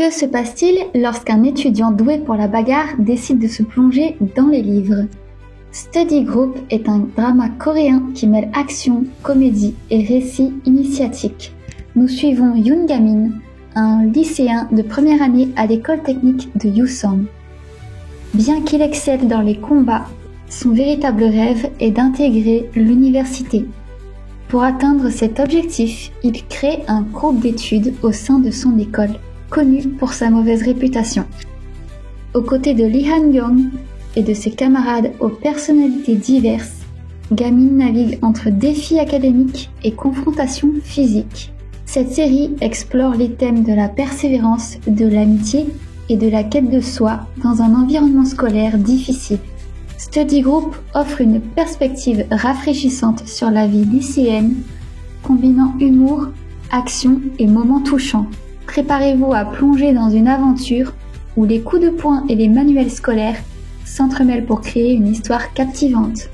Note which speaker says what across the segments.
Speaker 1: Que se passe-t-il lorsqu'un étudiant doué pour la bagarre décide de se plonger dans les livres? Study Group est un drama coréen qui mêle action, comédie et récit initiatique. Nous suivons Yoon Ga-min, un lycéen de première année à l'école technique de Yusong. Bien qu'il excelle dans les combats, son véritable rêve est d'intégrer l'université. Pour atteindre cet objectif, il crée un groupe d'études au sein de son école, connu pour sa mauvaise réputation. Aux côtés de Lee Han-young et de ses camarades aux personnalités diverses, Ga-min navigue entre défis académiques et confrontations physiques. Cette série explore les thèmes de la persévérance, de l'amitié et de la quête de soi dans un environnement scolaire difficile. Study Group offre une perspective rafraîchissante sur la vie lycéenne, combinant humour, action et moments touchants. Préparez-vous à plonger dans une aventure où les coups de poing et les manuels scolaires s'entremêlent pour créer une histoire captivante.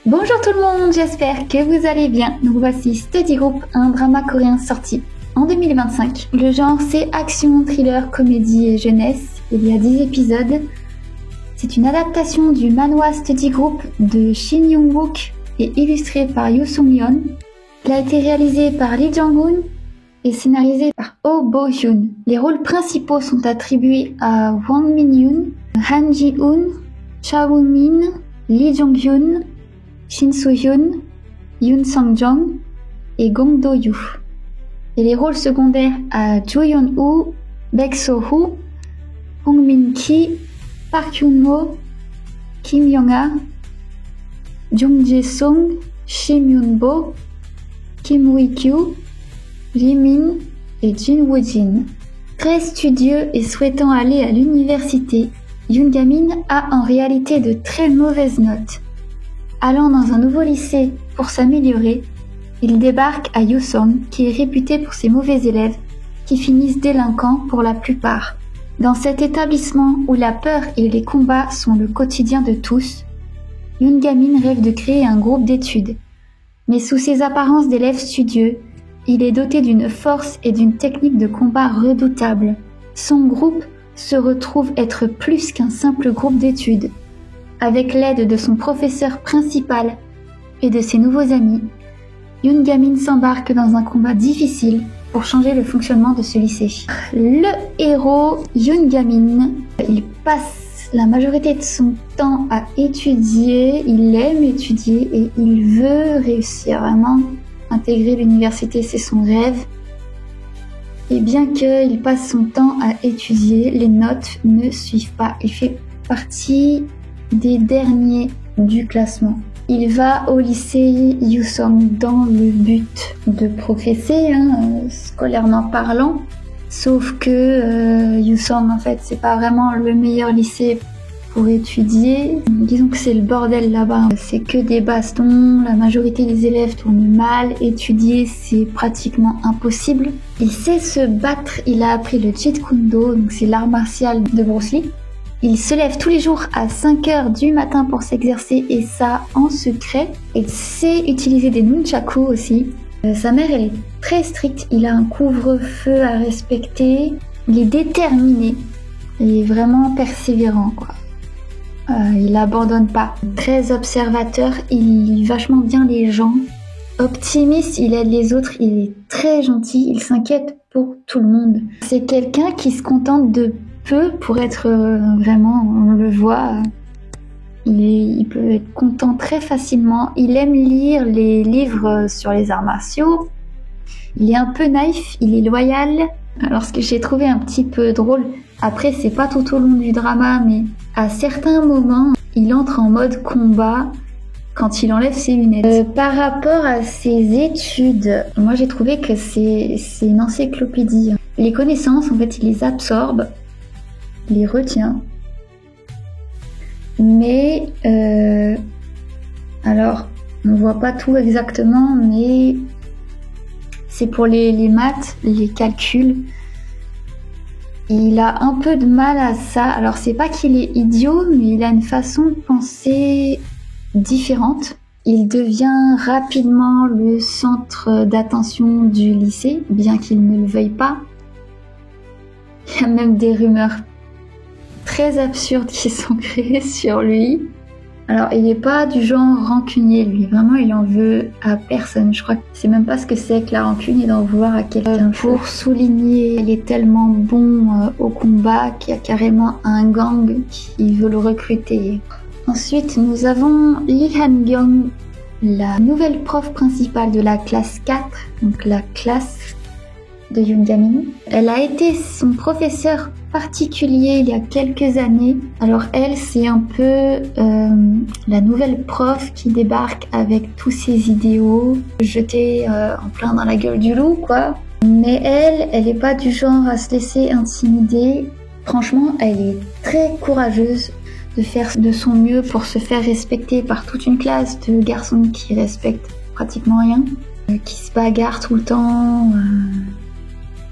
Speaker 1: Bonjour tout le monde, j'espère que vous allez bien. Nous voici Study Group, un drama coréen sorti en 2025. Le genre c'est action, thriller, comédie et jeunesse. Il y a 10 épisodes. C'est une adaptation du manhwa Study Group de Shin Young-wook et illustré par Yoo Sung-yeon. Il a été réalisé par Lee Jong-un et scénarisé par Oh Bo-hyun. Les rôles principaux sont attribués à Wang Min-yoon, Han Ji-hoon, Cha Woo-min, Lee Jong-hyun, Shin Soo-hyun, Yoon Sang-jong et Gong Do-yu. Et les rôles secondaires à Jo Yeon-woo, Baek So-woo, Hong Min-ki, Park Yoon-ho, Kim Young-ha, Jung Jae-sung, Shim Yoon-bo, Kim Wee-kyu, Lee Min et Jin Woo-jin. Très studieux et souhaitant aller à l'université, Yoon Ga-min a en réalité de très mauvaises notes. Allant dans un nouveau lycée pour s'améliorer, il débarque à Yusong, qui est réputé pour ses mauvais élèves, qui finissent délinquants pour la plupart. Dans cet établissement où la peur et les combats sont le quotidien de tous, Yoon Ga-min rêve de créer un groupe d'études. Mais sous ses apparences d'élève studieux, il est doté d'une force et d'une technique de combat redoutable. Son groupe se retrouve être plus qu'un simple groupe d'études. Avec l'aide de son professeur principal et de ses nouveaux amis, Yoon Ga-min s'embarque dans un combat difficile pour changer le fonctionnement de ce lycée. Le héros, Yoon Ga-min, il passe la majorité de son temps à étudier, il aime étudier et il veut réussir vraiment. Intégrer l'université, c'est son rêve. Et bien qu'il passe son temps à étudier, les notes ne suivent pas. Il fait partie des derniers du classement. Il va au lycée Yusong dans le but de progresser, scolairement parlant. Sauf que Yusong, en fait, c'est pas vraiment le meilleur lycée pour étudier. Disons que c'est le bordel là-bas. C'est que des bastons, la majorité des élèves tournent mal. Étudier, c'est pratiquement impossible. Il sait se battre, il a appris le Jeet Kune Do, donc c'est l'art martial de Bruce Lee. Il se lève tous les jours à 5h du matin pour s'exercer et ça en secret. Il sait utiliser des nunchaku aussi. Sa mère, elle est très stricte. Il a un couvre-feu à respecter. Il est déterminé. Il est vraiment persévérant, quoi. Il abandonne pas. Très observateur. Il lit vachement bien les gens. Optimiste, il aide les autres. Il est très gentil. Il s'inquiète pour tout le monde. C'est quelqu'un qui se contente de peu pour être vraiment, on le voit, il peut être content très facilement. Il aime lire les livres sur les arts martiaux. Il est un peu naïf, il est loyal. Alors ce que j'ai trouvé un petit peu drôle, après c'est pas tout au long du drama, mais à certains moments, il entre en mode combat quand il enlève ses lunettes. Par rapport à ses études, moi j'ai trouvé que c'est une encyclopédie. Les connaissances, en fait, il les absorbe. Il les retient. Mais, alors, on ne voit pas tout exactement, mais c'est pour les maths, les calculs. Il a un peu de mal à ça. Alors, c'est pas qu'il est idiot, mais il a une façon de penser différente. Il devient rapidement le centre d'attention du lycée, bien qu'il ne le veuille pas. Il y a même des rumeurs très absurdes qui sont créées sur lui. Alors, il n'est pas du genre rancunier, lui. Vraiment, il en veut à personne. Je crois que c'est même pas ce que c'est que la rancune et d'en vouloir à quelqu'un. Pour souligner, il est tellement bon au combat qu'il y a carrément un gang qui veut le recruter. Ensuite, nous avons Lee Han-gyong, la nouvelle prof principale de la classe 4, donc la classe de Yoon Ga-min. Elle a été son professeur particulier il y a quelques années. Alors elle, c'est un peu la nouvelle prof qui débarque avec tous ses idéaux jetés en plein dans la gueule du loup, quoi. Mais elle est pas du genre à se laisser intimider. Franchement, elle est très courageuse de faire de son mieux pour se faire respecter par toute une classe de garçons qui respectent pratiquement rien, qui se bagarrent tout le temps.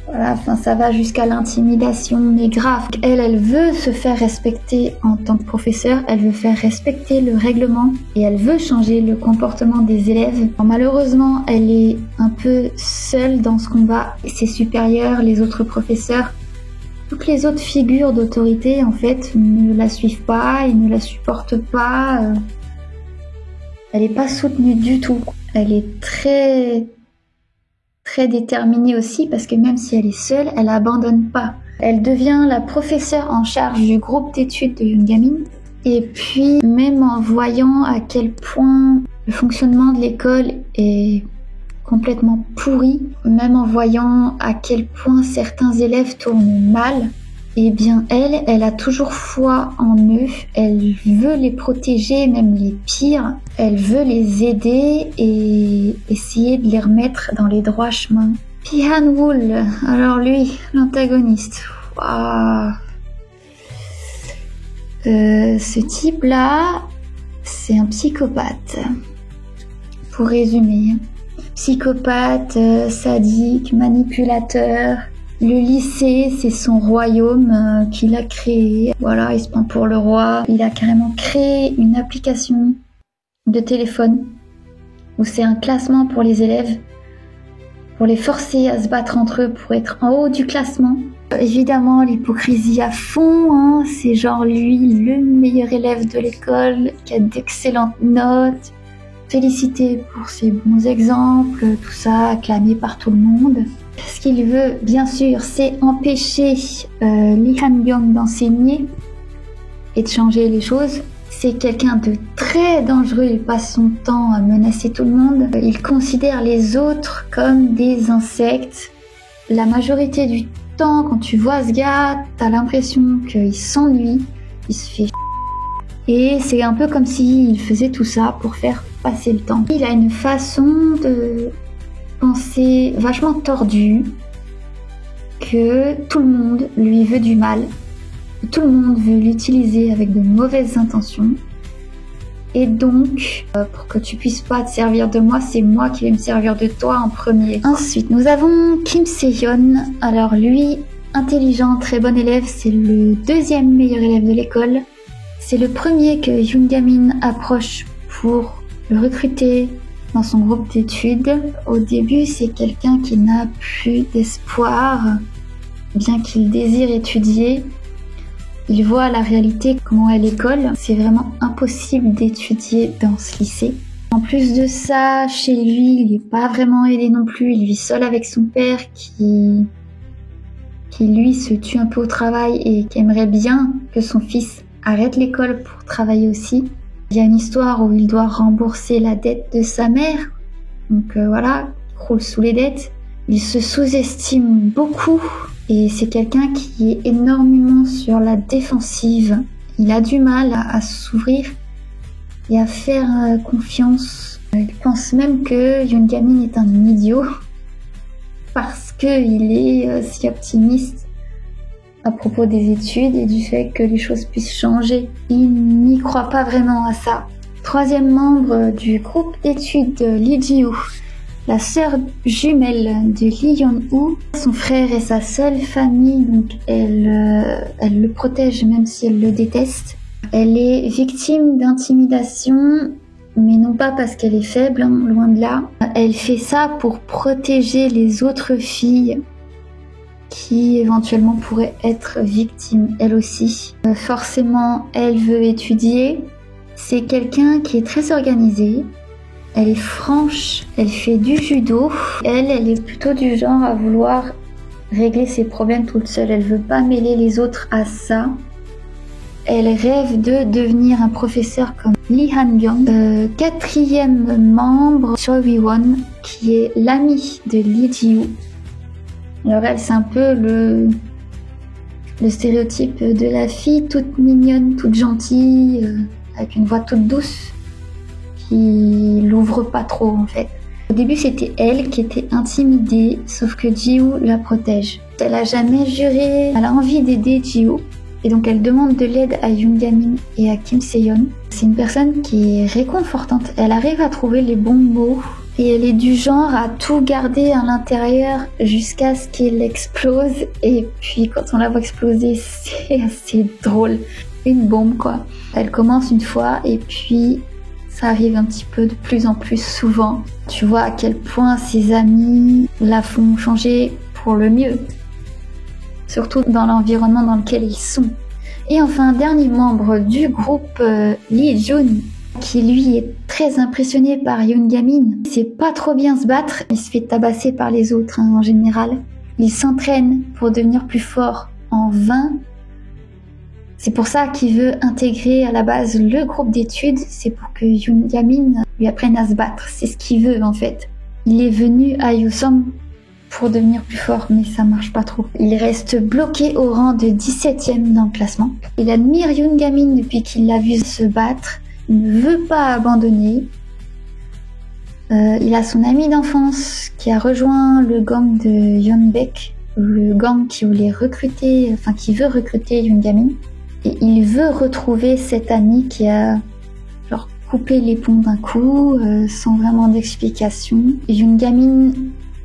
Speaker 1: Voilà, enfin ça va jusqu'à l'intimidation, mais grave. Elle veut se faire respecter en tant que professeur, elle veut faire respecter le règlement et elle veut changer le comportement des élèves. Alors, malheureusement, elle est un peu seule dans ce combat. Ses supérieurs, les autres professeurs, toutes les autres figures d'autorité en fait ne la suivent pas, ils ne la supportent pas. Elle n'est pas soutenue du tout. Elle est très déterminée aussi parce que même si elle est seule, elle abandonne pas. Elle devient la professeure en charge du groupe d'études de Yoon Ga-min. Et puis, même en voyant à quel point le fonctionnement de l'école est complètement pourri, même en voyant à quel point certains élèves tournent mal, eh bien elle a toujours foi en eux, elle veut les protéger, même les pires, elle veut les aider et essayer de les remettre dans les droits chemins. Puis Han-woo, alors lui, l'antagoniste, waouh. Ce type-là, c'est un psychopathe, pour résumer. Psychopathe, sadique, manipulateur. Le lycée, c'est son royaume qu'il a créé. Voilà, il se prend pour le roi. Il a carrément créé une application de téléphone où c'est un classement pour les élèves, pour les forcer à se battre entre eux pour être en haut du classement. Évidemment, l'hypocrisie à fond, hein. C'est genre lui, le meilleur élève de l'école, qui a d'excellentes notes, félicité pour ses bons exemples, tout ça acclamé par tout le monde. Ce qu'il veut, bien sûr, c'est empêcher Lee Han-gyong d'enseigner et de changer les choses. C'est quelqu'un de très dangereux, il passe son temps à menacer tout le monde. Il considère les autres comme des insectes. La majorité du temps, quand tu vois ce gars, t'as l'impression qu'il s'ennuie, il se fait et c'est un peu comme s'il faisait tout ça pour faire passer le temps. Il a une façon de penser vachement tordue, que tout le monde lui veut du mal, que tout le monde veut l'utiliser avec de mauvaises intentions. Et donc, pour que tu puisses pas te servir de moi, c'est moi qui vais me servir de toi en premier. Ensuite, nous avons Kim Se-hyun. Alors lui, intelligent, très bon élève, c'est le deuxième meilleur élève de l'école. C'est le premier que Yoon Ga-min approche pour le recruter dans son groupe d'études. Au début, c'est quelqu'un qui n'a plus d'espoir, bien qu'il désire étudier. Il voit la réalité, comment est l'école. C'est vraiment impossible d'étudier dans ce lycée. En plus de ça, chez lui, il n'est pas vraiment aidé non plus. Il vit seul avec son père qui lui se tue un peu au travail et qui aimerait bien que son fils arrête l'école pour travailler aussi. Il y a une histoire où il doit rembourser la dette de sa mère. Donc voilà, il croule sous les dettes. Il se sous-estime beaucoup et c'est quelqu'un qui est énormément sur la défensive. Il a du mal à s'ouvrir et à faire confiance. Il pense même que Yoon Ga-min est un idiot parce qu'il est si optimiste à propos des études et du fait que les choses puissent changer. Il n'y croit pas vraiment à ça. Troisième membre du groupe d'études de Lee Ji-woo, la sœur jumelle de Lee Yeon-woo. Son frère est sa seule famille, donc elle le protège même si elle le déteste. Elle est victime d'intimidation mais non pas parce qu'elle est faible, hein, loin de là. Elle fait ça pour protéger les autres filles qui éventuellement pourraient être victimes, elle aussi. Forcément, elle veut étudier. C'est quelqu'un qui est très organisé. Elle est franche, elle fait du judo. Elle est plutôt du genre à vouloir régler ses problèmes toute seule. Elle veut pas mêler les autres à ça. Elle rêve de devenir un professeur comme Lee Han-byung. Quatrième membre, Choi Wi-won, qui est l'ami de Lee Ji-woo. Alors elle, c'est un peu le stéréotype de la fille toute mignonne, toute gentille, avec une voix toute douce, qui l'ouvre pas trop en fait. Au début, c'était elle qui était intimidée, sauf que Ji-woo la protège. Elle a jamais juré, elle a envie d'aider Ji-woo, et donc elle demande de l'aide à Yoon Ga-min et à Kim Se-yeon. C'est une personne qui est réconfortante, elle arrive à trouver les bons mots, et elle est du genre à tout garder à l'intérieur jusqu'à ce qu'elle explose, et puis quand on la voit exploser, c'est assez drôle. Une bombe quoi. Elle commence une fois, et puis ça arrive un petit peu de plus en plus souvent. Tu vois à quel point ses amis la font changer pour le mieux. Surtout dans l'environnement dans lequel ils sont. Et enfin, dernier membre du groupe, Lee Jun, qui lui est très impressionné par Yoon Ga-min. Il sait pas trop bien se battre, il se fait tabasser par les autres en général. Il s'entraîne pour devenir plus fort en vain. C'est pour ça qu'il veut intégrer à la base le groupe d'études, c'est pour que Yoon Ga-min lui apprenne à se battre. C'est ce qu'il veut en fait. Il est venu à Yosom pour devenir plus fort, mais ça marche pas trop. Il reste bloqué au rang de 17e dans le classement. Il admire Yoon Ga-min depuis qu'il l'a vu se battre. Il ne veut pas abandonner. Il a son ami d'enfance qui a rejoint le gang de Yeonbaek, le gang qui voulait recruter, enfin qui veut recruter Yoon Ga-min. Et il veut retrouver cet ami qui a genre coupé les ponts d'un coup, sans vraiment d'explication. Yoon Ga-min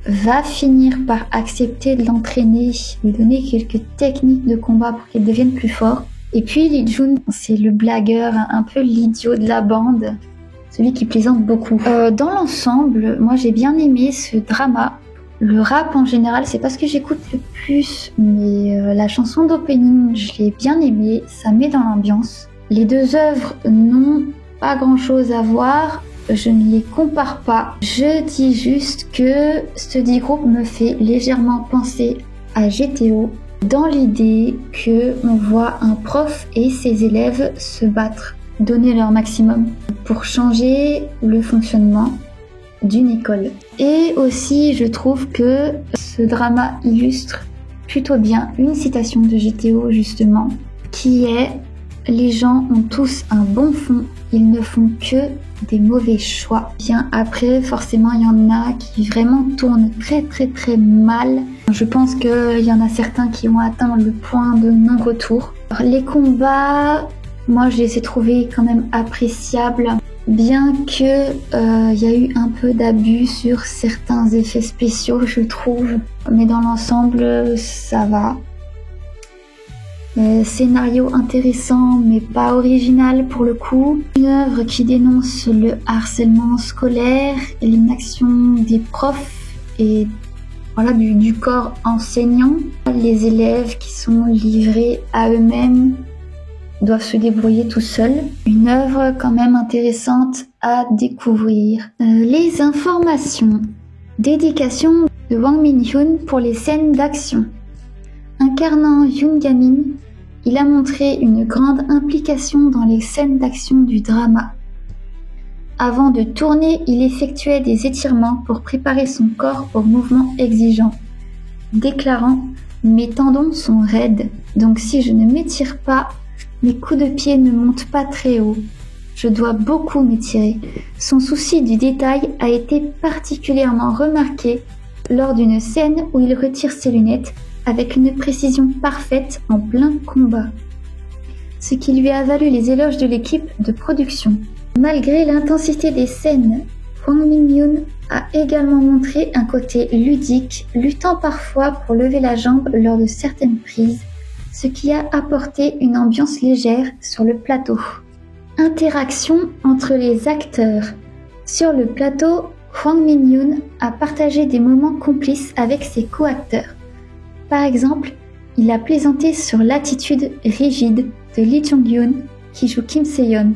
Speaker 1: va finir par accepter de l'entraîner, lui donner quelques techniques de combat pour qu'il devienne plus fort. Et puis Lee Jun, c'est le blagueur, un peu l'idiot de la bande, celui qui plaisante beaucoup. Dans l'ensemble, moi j'ai bien aimé ce drama. Le rap en général, c'est pas ce que j'écoute le plus, mais la chanson d'opening, je l'ai bien aimée, ça met dans l'ambiance. Les deux œuvres n'ont pas grand chose à voir, je ne les compare pas. Je dis juste que Study Group me fait légèrement penser à GTO, dans l'idée que on voit un prof et ses élèves se battre, donner leur maximum pour changer le fonctionnement d'une école. Et aussi, je trouve que ce drama illustre plutôt bien une citation de GTO justement, qui est « Les gens ont tous un bon fond, ils ne font que des mauvais choix ». Bien après, forcément, il y en a qui vraiment tournent très très très mal. Je pense qu'il y en a certains qui ont atteint le point de non-retour. Les combats, moi je les ai trouvés quand même appréciables, bien que y a eu un peu d'abus sur certains effets spéciaux, je trouve. Mais dans l'ensemble, ça va. Scénario intéressant, mais pas original pour le coup. Une œuvre qui dénonce le harcèlement scolaire, l'inaction des profs et voilà, du corps enseignant. Les élèves qui sont livrés à eux-mêmes doivent se débrouiller tout seuls. Une œuvre quand même intéressante à découvrir. Les informations. Dédication de Wang Min-hyun pour les scènes d'action. Incarnant Yoon Ga-min, il a montré une grande implication dans les scènes d'action du drama. Avant de tourner, il effectuait des étirements pour préparer son corps aux mouvements exigeants, déclarant « Mes tendons sont raides, donc si je ne m'étire pas, mes coups de pied ne montent pas très haut. Je dois beaucoup m'étirer. » Son souci du détail a été particulièrement remarqué lors d'une scène où il retire ses lunettes avec une précision parfaite en plein combat, ce qui lui a valu les éloges de l'équipe de production. Malgré l'intensité des scènes, Wang Min-hyun a également montré un côté ludique, luttant parfois pour lever la jambe lors de certaines prises, ce qui a apporté une ambiance légère sur le plateau. Interaction entre les acteurs. Sur le plateau, Hwang Min-yoon a partagé des moments complices avec ses co-acteurs. Par exemple, il a plaisanté sur l'attitude rigide de Lee Jong-hyun, qui joue Kim Se-yeon,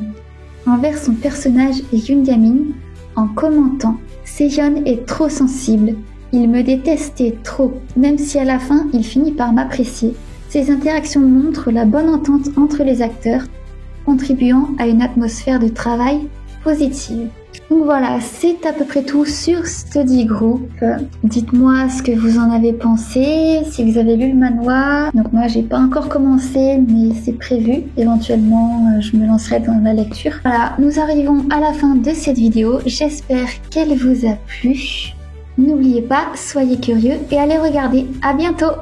Speaker 1: envers son personnage Yoon Ga-min, en commentant « Se-yeon est trop sensible, il me détestait trop, même si à la fin il finit par m'apprécier ». Ces interactions montrent la bonne entente entre les acteurs, contribuant à une atmosphère de travail positive. Donc voilà, c'est à peu près tout sur Study Group. Dites-moi ce que vous en avez pensé, si vous avez lu le manhwa. Donc moi j'ai pas encore commencé, mais c'est prévu. Éventuellement, je me lancerai dans la lecture. Voilà, nous arrivons à la fin de cette vidéo. J'espère qu'elle vous a plu. N'oubliez pas, soyez curieux et allez regarder. À bientôt!